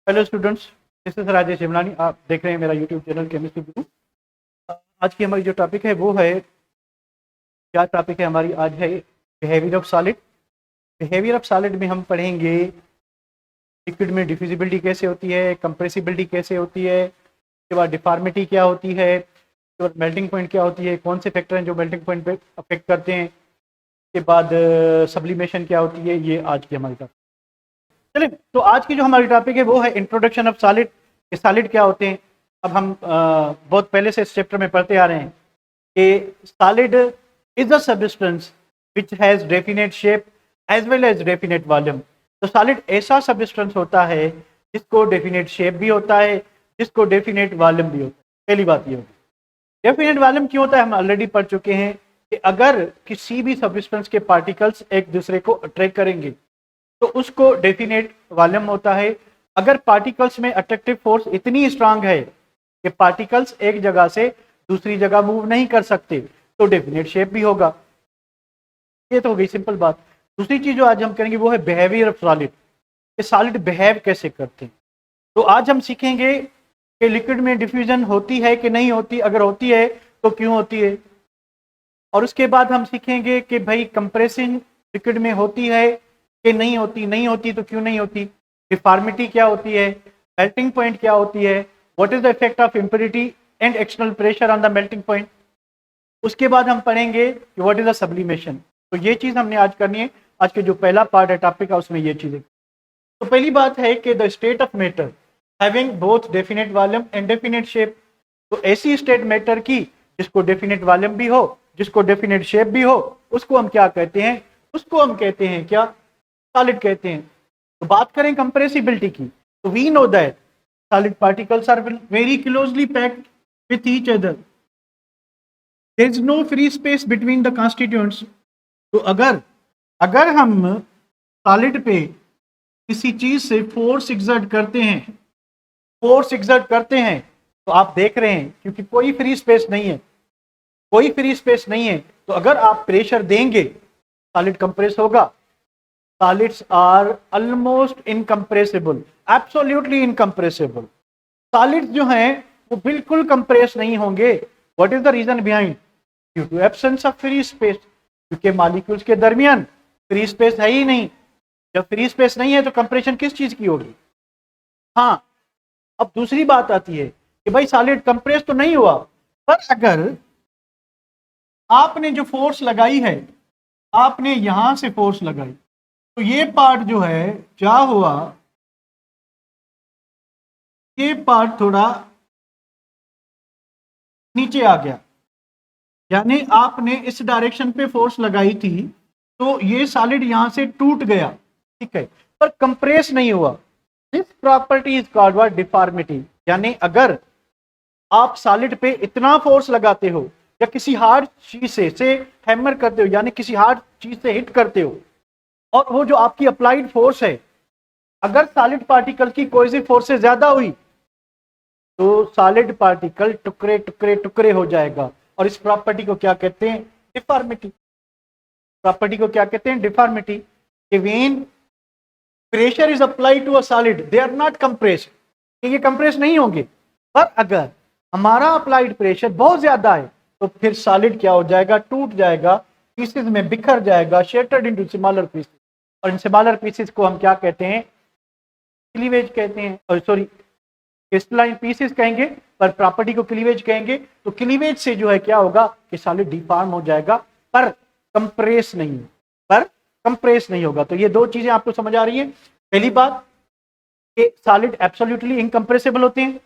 Hello students, this is Rajesh Himlani. आप देख रहे हैं मेरा यूट्यूब चैनल केमिस्ट्री गुरु। आज की हमारी जो टॉपिक है वो है, क्या टॉपिक है हमारी आज है, behaviour of solid. Behaviour of solid में हम पढ़ेंगे लिक्विड में डिफ्यूजिबिलिटी कैसे होती है, कंप्रेसिबिलिटी कैसे होती है, उसके बाद डिफॉर्मिटी क्या होती है, उसके बाद मेल्टिंग पॉइंट क्या होती है, कौन से फैक्टर हैं जो मेल्टिंग पॉइंट पे अफेक्ट करते हैं, उसके बाद सब्लिमेशन क्या होती है। ये आज की हमारी टॉपिक। चलिए, तो आज की जो हमारी टॉपिक है वो है इंट्रोडक्शन ऑफ सॉलिड। ये सॉलिड क्या होते हैं। अब हम बहुत पहले से इस चैप्टर में पढ़ते आ रहे हैं कि solid is a substance which has definite shape as well as definite volume. तो सॉलिड ऐसा सब्सटेंस होता है जिसको डेफिनेट शेप भी होता है, जिसको डेफिनेट वॉल्यूम भी होता है। पहली बात ये होगी। डेफिनेट वॉल्यूम क्यों होता है, हम ऑलरेडी पढ़ चुके हैं कि अगर किसी भी सब्सटेंस के पार्टिकल्स एक दूसरे को अट्रैक्ट करेंगे तो उसको डेफिनेट वॉल्यूम होता है। अगर पार्टिकल्स में अट्रैक्टिव फोर्स इतनी स्ट्रांग है कि पार्टिकल्स एक जगह से दूसरी जगह मूव नहीं कर सकते तो डेफिनेट शेप भी होगा। ये तो हो गई सिंपल बात। दूसरी चीज जो आज हम करेंगे वो है बिहेवियर ऑफ सॉलिड। ये सॉलिड बिहेव कैसे करते हैं। तो आज हम सीखेंगे कि लिक्विड में डिफ्यूजन होती है कि नहीं होती, अगर होती है तो क्यों होती है। और उसके बाद हम सीखेंगे कि भाई कंप्रेसिंग लिक्विड में होती है कि नहीं होती, नहीं होती तो क्यों नहीं होती, डिफॉर्मिटी क्या होती है, मेल्टिंग पॉइंट क्या होती है, what is the effect of impurity and external pressure on the melting point. उसके बाद हम पढ़ेंगे कि व्हाट इज द सब्लिमेशन। तो ये चीज हमने आज करनी है। आज के जो पहला पार्ट है टॉपिक का उसमें ये चीजें। तो पहली बात है कि the state of matter having both definite volume and definite shape. तो ऐसी स्टेट मैटर की जिसको डेफिनेट वॉल्यूम भी हो, जिसको डेफिनेट शेप भी हो, उसको हम क्या कहते हैं, उसको हम कहते हैं क्या, सॉलिड कहते हैं। तो बात करें कंप्रेसिबिलिटी की, तो we know that solid particles are very closely packed with each other, there is no free space between the constituents. तो अगर अगर हम सॉलिड पे किसी चीज से फोर्स एग्जर्ट करते हैं तो आप देख रहे हैं क्योंकि कोई फ्री स्पेस नहीं है, कोई फ्री स्पेस नहीं है, तो अगर आप प्रेशर देंगे सॉलिड कंप्रेस होगा। Solids are almost incompressible, absolutely incompressible. Solids जो हैं वो बिल्कुल कंप्रेस नहीं होंगे। What is the reason behind, due to absence of free space. क्योंकि मॉलिक्यूल्स के दरमियान फ्री स्पेस है ही नहीं। जब फ्री स्पेस नहीं है तो कंप्रेशन किस चीज की होगी। हाँ, अब दूसरी बात आती है कि भाई सॉलिड कंप्रेस तो नहीं हुआ, पर अगर आपने जो फोर्स लगाई है, आपने यहां से फोर्स लगाई तो ये पार्ट जो है क्या हुआ, ये पार्ट थोड़ा नीचे आ गया। यानी आपने इस डायरेक्शन पे फोर्स लगाई थी तो ये सॉलिड यहां से टूट गया, ठीक है, पर कंप्रेस नहीं हुआ। This property is called what, deformity. यानी अगर आप सॉलिड पे इतना फोर्स लगाते हो या किसी हार्ड चीज से हैमर करते हो, यानी किसी हार्ड चीज से हिट करते हो, और वो जो आपकी अप्लाइड फोर्स है, अगर सॉलिड पार्टिकल की कोई सी फोर्स से ज्यादा हुई तो सॉलिड पार्टिकल टुकड़े टुकड़े टुकड़े हो जाएगा। और इस प्रॉपर्टी को क्या कहते हैं, डिफॉर्मिटी। प्रॉपर्टी को क्या कहते हैं, deformity. When pressure is applied to a solid they are not compressed, ये कंप्रेस नहीं होंगे। पर अगर हमारा अप्लाइड प्रेशर बहुत ज्यादा है तो फिर सॉलिड क्या हो जाएगा, टूट जाएगा, पीसेस में बिखर जाएगा, शेटर्ड इनटू स्मॉलर पीसेस। और इन स्मॉलर पीसेस को हम क्या कहते हैं, क्लीवेज कहते हैं, और सॉरी क्रिस्टलाइन पीसेस कहेंगे, पर प्रॉपर्टी को क्लीवेज कहेंगे। तो क्लीवेज से जो है क्या होगा कि सॉलिड डिफॉर्म हो जाएगा, पर कंप्रेस नहीं, पर कंप्रेस नहीं होगा। तो ये दो चीजें आपको समझ आ रही है। पहली बात कि सॉलिड एब्सोल्युटली इनकंप्रेसिबल होते हैं,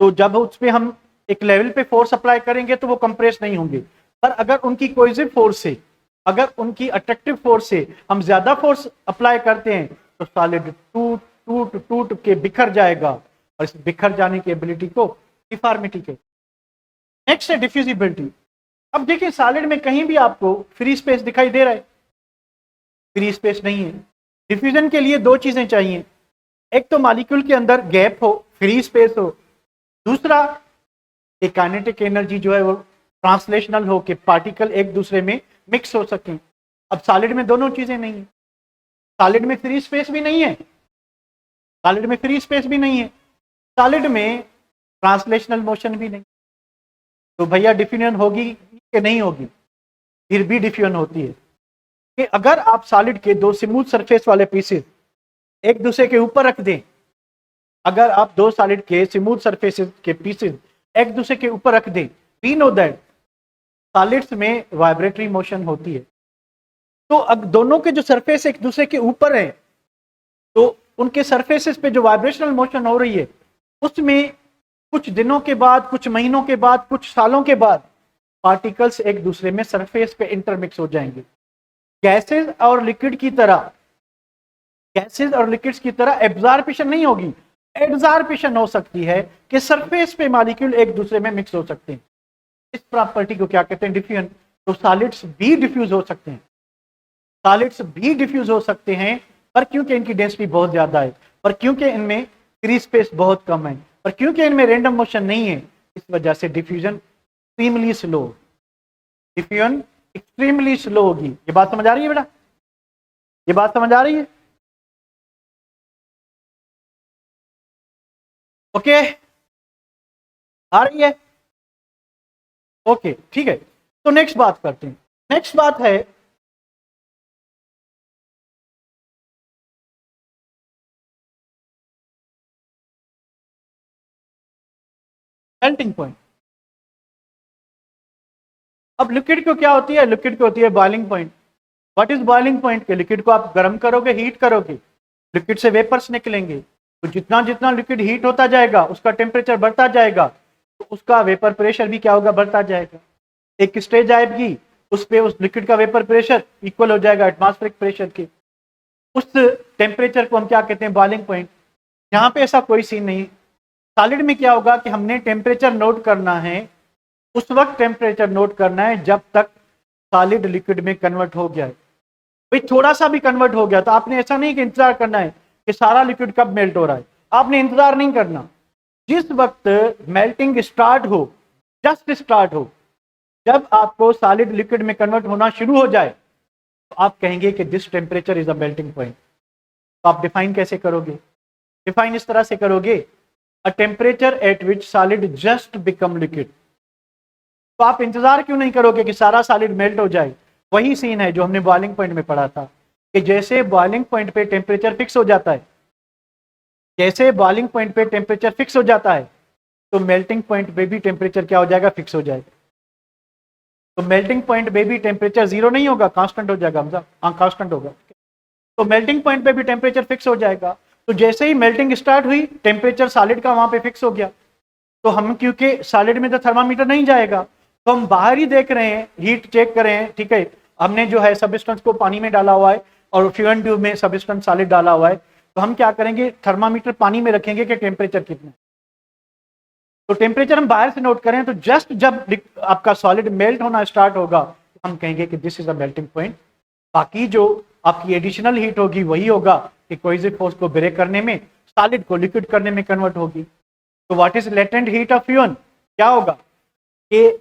तो जब उस पे हम एक लेवल पे फोर्स अप्लाई करेंगे तो वो कंप्रेस नहीं होंगे। पर अगर उनकी कोई फोर्स से, अगर उनकी अट्रैक्टिव फोर्स से हम ज्यादा फोर्स अप्लाई करते हैं तो सॉलिड टूट टूट टूट के बिखर जाएगा, और इस बिखर जाने की एबिलिटी को डिफॉर्मिटी के। नेक्स्ट है डिफ्यूजिबिलिटी। अब देखिए सॉलिड में कहीं भी आपको फ्री स्पेस दिखाई दे रहा है, फ्री स्पेस नहीं है। डिफ्यूजन के लिए दो चीजें चाहिए, एक तो मॉलिक्यूल के अंदर गैप हो, फ्री स्पेस हो, दूसरा एक काइनेटिक एनर्जी जो है वो ट्रांसलेशनल हो कि पार्टिकल एक दूसरे में मिक्स हो सके। अब सॉलिड में दोनों चीजें नहीं है। सॉलिड में फ्री स्पेस भी नहीं है सॉलिड में फ्री स्पेस भी नहीं है, सॉलिड में ट्रांसलेशनल मोशन भी नहीं। तो भैया डिफ्यूजन होगी कि नहीं होगी? फिर भी डिफ्यूजन होती है कि अगर आप सॉलिड के दो स्मूथ सरफेस वाले पीसेस एक दूसरे के ऊपर रख दें, अगर आप दो सॉलिड के स्मूथ सरफेस के पीसेस एक दूसरे के ऊपर रख दें, वी नो दैट सॉलिड्स में वाइब्रेटरी मोशन होती है। तो अब दोनों के जो सरफेस एक दूसरे के ऊपर है, तो उनके सरफेसेस पे जो वाइब्रेशनल मोशन हो रही है, उसमें कुछ दिनों के बाद, कुछ महीनों के बाद, कुछ सालों के बाद पार्टिकल्स एक दूसरे में सरफेस पे इंटरमिक्स हो जाएंगे। गैसेस और लिक्विड की तरह, गैसेस और लिक्विड्स की तरह एब्जॉर्प्शन नहीं होगी, एड्सॉर्प्शन हो सकती है कि सरफेस पे मॉलिक्यूल एक दूसरे में मिक्स हो सकते हैं। इस प्रॉपर्टी को क्या कहते हैं? डिफ्यूजन। तो सॉलिड्स भी डिफ्यूज हो सकते हैं, सॉलिड्स भी डिफ्यूज हो सकते हैं, पर क्योंकि इनकी डेंसिटी बहुत ज्यादा है, पर क्योंकि इनमें फ्री स्पेस बहुत कम है, पर क्योंकि इनमें रैंडम मोशन नहीं है, इस वजह से diffusion extremely slow, diffusion extremely slow होगी। ये बात समझ आ रही है बेटा? ये बात समझ आ रही है? ओके, आ रही है? ओके, ठीक है। तो नेक्स्ट बात करते हैं। नेक्स्ट बात है मेल्टिंग पॉइंट। अब लिक्विड को क्या होती है? लिक्विड को होती है boiling point. What is boiling point? के लिक्विड को आप गर्म करोगे, हीट करोगे, लिक्विड से वेपर्स निकलेंगे, तो जितना जितना लिक्विड हीट होता जाएगा उसका टेम्परेचर बढ़ता जाएगा, तो उसका वेपर प्रेशर भी क्या होगा? बढ़ता जाएगा। एक स्टेज आएगी उस पे उस लिक्विड का वेपर प्रेशर इक्वल हो जाएगा एटमॉस्फेरिक प्रेशर के। उस टेम्परेचर को हम क्या कहते हैं? Boiling point. यहाँ पे ऐसा कोई सीन नहीं। सॉलिड में क्या होगा कि हमने टेम्परेचर नोट करना है, उस वक्त टेम्परेचर नोट करना है जब तक सॉलिड लिक्विड में कन्वर्ट हो गया है। भाई थोड़ा सा भी कन्वर्ट हो गया तो आपने ऐसा नहीं कि इंतजार करना है कि सारा लिक्विड कब मेल्ट हो रहा है, आपने इंतजार नहीं करना। जिस वक्त मेल्टिंग स्टार्ट हो, जस्ट स्टार्ट हो, जब आपको सॉलिड लिक्विड में कन्वर्ट होना शुरू हो जाए, तो आप कहेंगे कि this temperature is a melting point. तो आप डिफाइन कैसे करोगे? डिफाइन इस तरह से करोगे, अ temperature at which solid just become liquid. तो आप इंतजार क्यों नहीं करोगे कि सारा सॉलिड मेल्ट हो जाए? वही सीन है जो हमने बॉइलिंग पॉइंट में पढ़ा था कि जैसे बॉइलिंग पॉइंट पे टेम्परेचर फिक्स हो जाता है, जैसे बॉइलिंग पॉइंट पे टेम्परेचर फिक्स हो जाता है, तो मेल्टिंग पॉइंट पे भी टेम्परेचर क्या हो जाएगा? फिक्स हो जाएगा। तो मेल्टिंग पॉइंट पे भी टेम्परेचर जीरो नहीं होगा, कांस्टेंट हो जाएगा हमजा, हाँ कांस्टेंट होगा। तो मेल्टिंग पॉइंट पे भी टेम्परेचर फिक्स हो जाएगा। तो जैसे ही मेल्टिंग स्टार्ट हुई, टेम्परेचर सॉलिड का वहां पे फिक्स हो गया। तो हम क्योंकि सॉलिड में तो थर्मामीटर नहीं जाएगा, तो हम बाहर ही देख रहे हैं, हीट चेक कर रहे हैं, ठीक है। हमने जो है सब्सटेंस को पानी में डाला हुआ है और फ्यूएल ट्यूब में सब्सटेंस सॉलिड डाला हुआ है, तो हम क्या करेंगे? थर्मामीटर पानी में रखेंगे कि टेम्परेचर कितना है। तो टेम्परेचर हम बाहर से नोट करें, तो जस्ट जब आपका सॉलिड मेल्ट होना स्टार्ट होगा, तो हम कहेंगे कि this is a melting point. बाकी जो आपकी एडिशनल हीट होगी वही होगा कि कोहेसिव फोर्स को ब्रेक करने में, सॉलिड को लिक्विड करने में कन्वर्ट होगी। तो what is latent heat of fuel? क्या होगा कि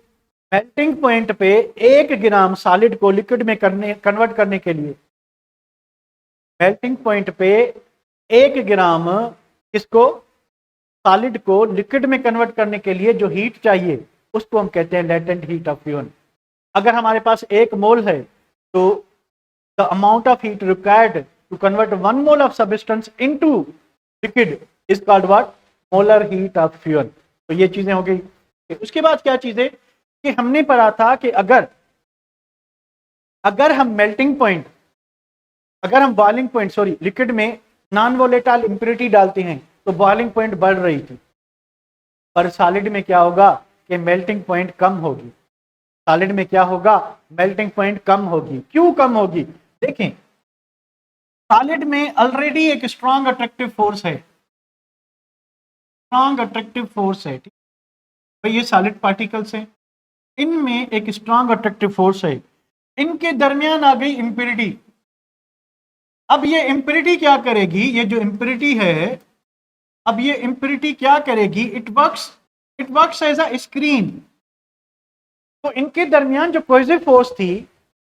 मेल्टिंग पॉइंट पे 1 ग्राम सॉलिड को लिक्विड में कन्वर्ट करने के लिए, मेल्टिंग पॉइंट पे 1 ग्राम इसको सॉलिड को लिक्विड में कन्वर्ट करने के लिए जो हीट चाहिए, उसको हम कहते हैं लेटेंट हीट ऑफ फ्यूएल। अगर हमारे पास 1 मोल है, तो the amount of heat required to convert 1 mole of substance into liquid is called what? Molar heat of fuel. तो ये चीजें हो गई। उसके बाद क्या चीजें कि हमने पढ़ा था कि अगर हम मेल्टिंग पॉइंट, अगर हम बॉइलिंग पॉइंट सॉरी लिक्विड में नॉन वोलेटाइल इंप्योरिटी डालते हैं तो बॉइलिंग पॉइंट बढ़ रही थी, पर सॉलिड में क्या होगा कि मेल्टिंग पॉइंट कम होगी। सॉलिड में क्या होगा? मेल्टिंग पॉइंट कम होगी। क्यों कम होगी? देखें, सॉलिड में ऑलरेडी एक स्ट्रॉन्ग अट्रैक्टिव फोर्स है, स्ट्रॉन्ग अट्रैक्टिव फोर्स है, ठीक है। ये सॉलिड पार्टिकल्स हैं, इनमें एक स्ट्रॉन्ग अट्रैक्टिव फोर्स है, इनके दरमियान आ गई इंप्योरिटी। अब ये इंप्योरिटी क्या करेगी? ये जो इंप्योरिटी है, अब ये इंप्योरिटी क्या करेगी? It works as a screen. तो इनके दरमियान जो कोहेसिव फोर्स थी,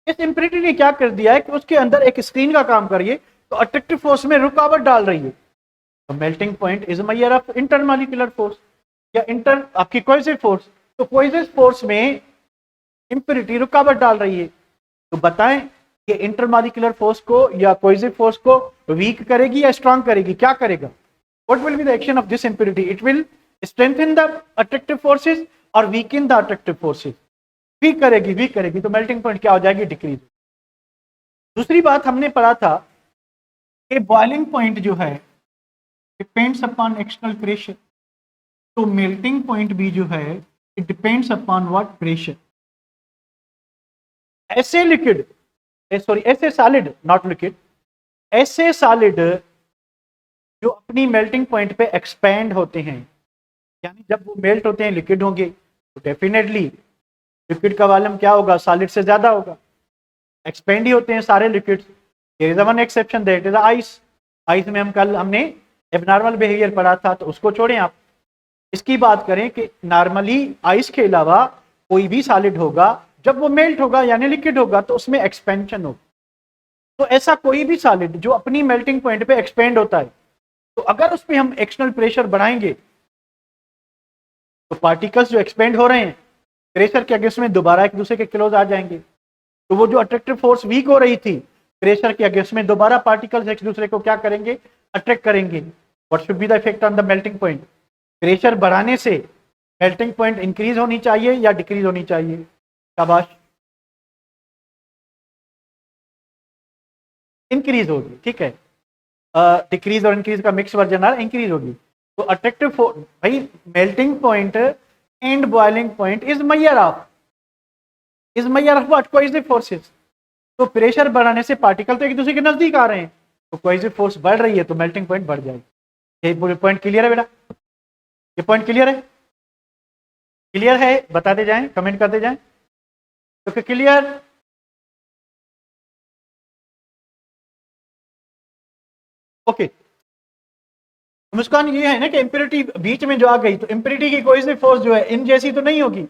इस इंप्योरिटी ने क्या कर दिया है कि उसके अंदर एक स्क्रीन का काम करिए, तो अट्रैक्टिव फोर्स में रुकावट डाल रही है। तो melting point is measure of intermolecular force या इंटर आपकी कोहेसिव फोर्स। तो कोहेसिव फोर्स में इंप्योरिटी रुकावट डाल रही है, तो बताएं कि इंटरमॉलिक्यूलर फोर्स को या कोहेसिव फोर्स को वीक करेगी या स्ट्रांग करेगी, क्या करेगा? What will be the action of this impurity? It will strengthen the attractive forces और weaken the attractive forces. Weak करेगी तो मेल्टिंग पॉइंट क्या हो जाएगी? डिक्रीज। दूसरी बात हमने पढ़ा था कि बॉइलिंग पॉइंट जो है डिपेंड्स अपॉन एक्सटर्नल प्रेशर, तो मेल्टिंग पॉइंट भी जो है it depends upon what? Pressure. ऐसे लिक्विड ऐसे सॉलिड, नॉट लिक्विड, ऐसे सॉलिड जो अपनी मेल्टिंग पॉइंट पे एक्सपेंड होते हैं, यानी जब वो मेल्ट होते हैं लिक्विड होंगे, तो डेफिनेटली लिक्विड का वॉल्यूम क्या होगा? सॉलिड से ज्यादा होगा। एक्सपेंड ही होते हैं सारे liquids. There is one exception, that is ice. Ice में हमने एबनॉर्मल बिहेवियर पढ़ा था, तो उसको छोड़ें आप। इसकी बात करें कि नॉर्मली आइस के अलावा कोई भी सॉलिड होगा, जब वो मेल्ट होगा यानी लिक्विड होगा, तो उसमें एक्सपेंशन होगा। तो ऐसा कोई भी सॉलिड जो अपनी मेल्टिंग पॉइंट पे एक्सपेंड होता है, तो अगर उस पर हम एक्सटर्नल प्रेशर बढ़ाएंगे तो पार्टिकल्स जो एक्सपेंड हो रहे हैं प्रेशर के अगेंस्ट में दोबारा एक दूसरे के क्लोज आ जाएंगे। तो वो जो अट्रैक्टिव फोर्स वीक हो रही थी प्रेशर के अगेंस्ट में, दोबारा पार्टिकल्स एक दूसरे को क्या करेंगे? अट्रैक्ट करेंगे। What should be the effect on the melting point? Pressure बढ़ाने से मेल्टिंग पॉइंट इंक्रीज होनी चाहिए या डिक्रीज होनी चाहिए? शाबाश, इंक्रीज होगी। ठीक है, डिक्रीज और इंक्रीज का मिक्स वर्जन आ रहा है, इंक्रीज होगी। तो अट्रैक्टिव फोर्स भाई, melting point and boiling point is measure of what? Cohesive forces. तो प्रेशर बढ़ाने से पार्टिकल तो एक दूसरे के नजदीक आ रहे हैं, तो कोहेसिव फोर्स बढ़ रही है तो मेल्टिंग पॉइंट बढ़ जाएगी। ये पॉइंट क्लियर है बेटा? ये पॉइंट क्लियर है? क्लियर है बताते जाएं, कमेंट करते जाएं। तो क्लियर? ओके। मुस्कान ये है ना कि इंप्योरिटी बीच में जो आ गई, तो इंप्योरिटी की कोई सी फोर्स जो है इन जैसी तो नहीं होगी,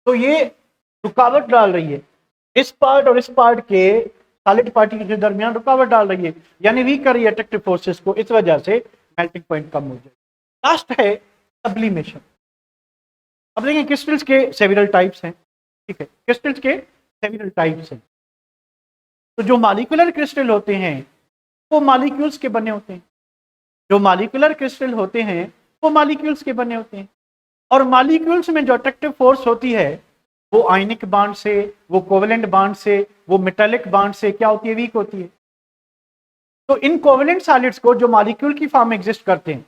तो ये रुकावट डाल रही है इस पार्ट और इस पार्ट के सॉलिड पार्टिकल के दरमियान, रुकावट डाल रही है, यानी वीक कर रही है अट्रैक्टिव फोर्सेस को। इस वजह से मेल्टिंग पॉइंट कम हो जाए। लास्ट है सब्लिमेशन। अब देखिए क्रिस्टल्स के सेवरल टाइप्स हैं। ठीक है, क्रिस्टल्स के सेवरल टाइप्स हैं। तो जो मॉलिक्यूलर क्रिस्टल होते हैं वो मॉलिक्यूल्स के बने होते हैं। जो मॉलिक्यूलर क्रिस्टल होते हैं वो मॉलिक्यूल्स के बने होते हैं। और मॉलिक्यूल्स में जो अट्रैक्टिव फोर्स होती है वो आयनिक बॉन्ड से, वो कोवेलेंट बॉन्ड से, वो मेटालिक बॉन्ड से क्या होती है? वीक होती है। तो इन कोवेलेंट सॉलिड्स को जो मॉलिक्यूल की फॉर्म में एग्जिस्ट करते हैं,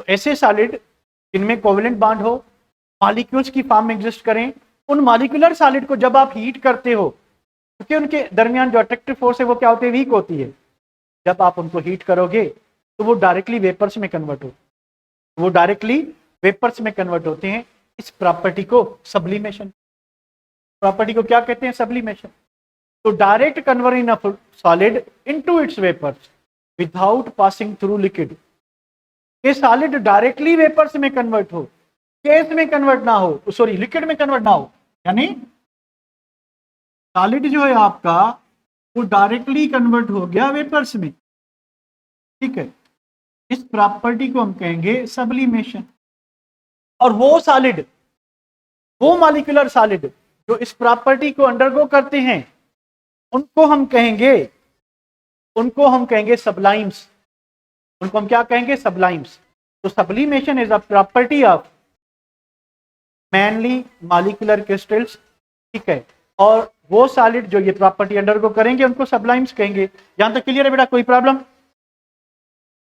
तो ऐसे सॉलिड जिनमें कोवेलेंट बॉन्ड हो, मॉलिक्यूल्स की फॉर्म में एग्जिस्ट करें, उन मॉलिक्यूलर सॉलिड को जब आप हीट करते हो, क्योंकि उनके दरमियान जो अट्रैक्टिव फोर्स है वो क्या होती है? वीक होती है। जब आप उनको हीट करोगे तो वो डायरेक्टली वेपर्स में कन्वर्ट होते हैं। इस प्रॉपर्टी को सब्लिमेशन, प्रॉपर्टी को क्या कहते हैं? सब्लिमेशन। तो direct conversion of solid into its vapours without passing through liquid. ये सॉलिड डायरेक्टली वेपर्स में कन्वर्ट हो, गैस में कन्वर्ट ना हो, सॉरी लिक्विड में कन्वर्ट ना हो, यानी सॉलिड जो है आपका वो डायरेक्टली कन्वर्ट हो गया वेपर्स में। ठीक है, इस प्रॉपर्टी को हम कहेंगे सब्लिमेशन। और वो सॉलिड, वो मॉलिक्यूलर सॉलिड जो इस प्रॉपर्टी को अंडरगो करते हैं, उनको हम कहेंगे सब्लाइम्स। उनको हम क्या कहेंगे? सब्लाइम्स। तो sublimation is a property of mainly molecular crystals. ठीक है, और वो सॉलिड जो ये प्रॉपर्टी अंडरगो करेंगे उनको सब्लाइम्स कहेंगे। यहां तक क्लियर है बेटा? कोई प्रॉब्लम?